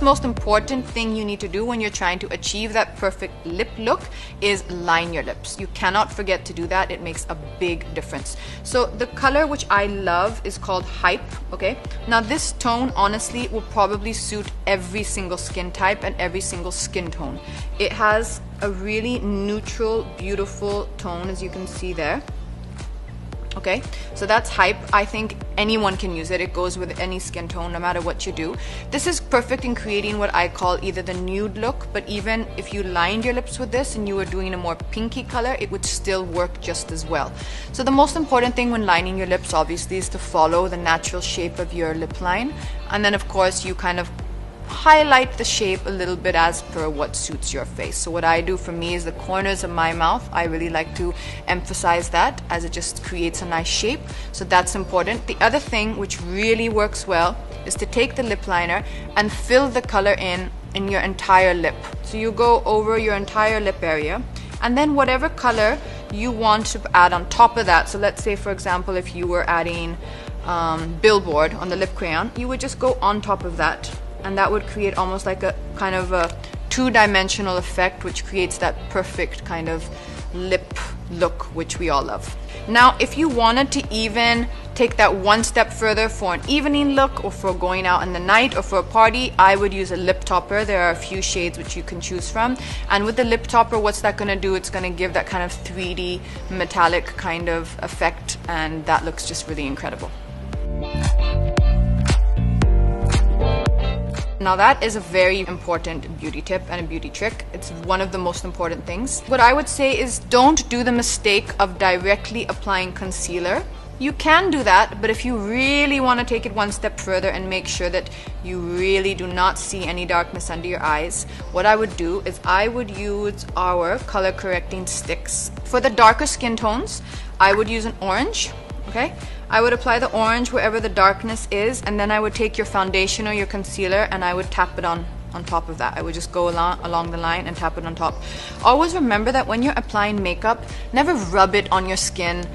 most important thing you need to do when you're trying to achieve that perfect lip look is line your lips. You cannot forget to do that. It makes a big difference. So the color which I love is called Hype, okay? Now this tone honestly will probably suit every single skin type and every single skin tone. It has a really neutral, beautiful tone, as you can see there. Okay, so that's Hype. I think anyone can use it. It goes with any skin tone, no matter what you do. This is perfect in creating what I call either the nude look, but even if you lined your lips with this and you were doing a more pinky color, it would still work just as well. So the most important thing when lining your lips, obviously, is to follow the natural shape of your lip line. And then, of course, you kind of highlight the shape a little bit as per what suits your face. So what I do for me is the corners of my mouth. I really like to emphasize that, as it just creates a nice shape. So that's important. The other thing which really works well is to take the lip liner and fill the color in your entire lip. So you go over your entire lip area, and then whatever color you want to add on top of that. So let's say, for example, if you were adding Billboard on the lip crayon, you would just go on top of that, and that would create almost like a kind of a two-dimensional effect, which creates that perfect kind of lip look which we all love. Now if you wanted to even take that one step further for an evening look, or for going out in the night, or for a party, I would use a lip topper. There are a few shades which you can choose from, and with the lip topper, what's that going to do? It's going to give that kind of 3D metallic kind of effect, and that looks just really incredible. Now that is a very important beauty tip and a beauty trick. It's one of the most important things. What I would say is, don't do the mistake of directly applying concealer. You can do that, but if you really want to take it one step further and make sure that you really do not see any darkness under your eyes, what I would do is I would use our color correcting sticks. For the darker skin tones, I would use an orange, okay? I would apply the orange wherever the darkness is, and then I would take your foundation or your concealer and I would tap it on top of that. I would just go along the line and tap it on top. Always remember that when you're applying makeup, never rub it on your skin.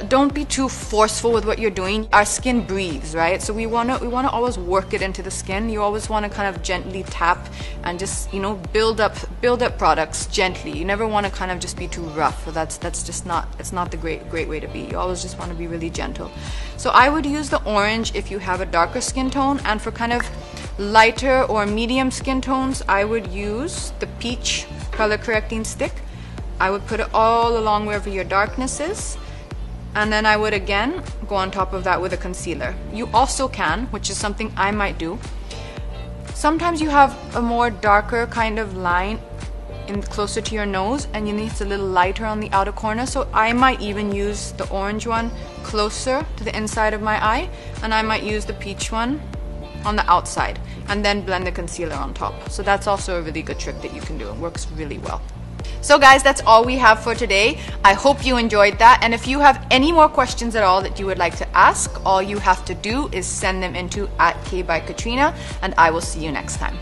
Don't be too forceful with what you're doing. Our skin breathes, right? So we wanna always work it into the skin. You always want to kind of gently tap and just, you know, build up products gently. You never want to kind of just be too rough. So that's just not, it's not the great way to be. You always just want to be really gentle. So I would use the orange if you have a darker skin tone, and for kind of lighter or medium skin tones, I would use the peach color correcting stick. I would put it all along wherever your darkness is, and then I would again go on top of that with a concealer. You also can, which is something I might do, sometimes you have a more darker kind of line closer to your nose, and you need it's a little lighter on the outer corner, so I might even use the orange one closer to the inside of my eye, and I might use the peach one on the outside, and then blend the concealer on top. So that's also a really good trick that you can do. It works really well. So guys, that's all we have for today. I hope you enjoyed that, and if you have any more questions at all that you would like to ask, all you have to do is send them into @K by Katrina, and I will see you next time.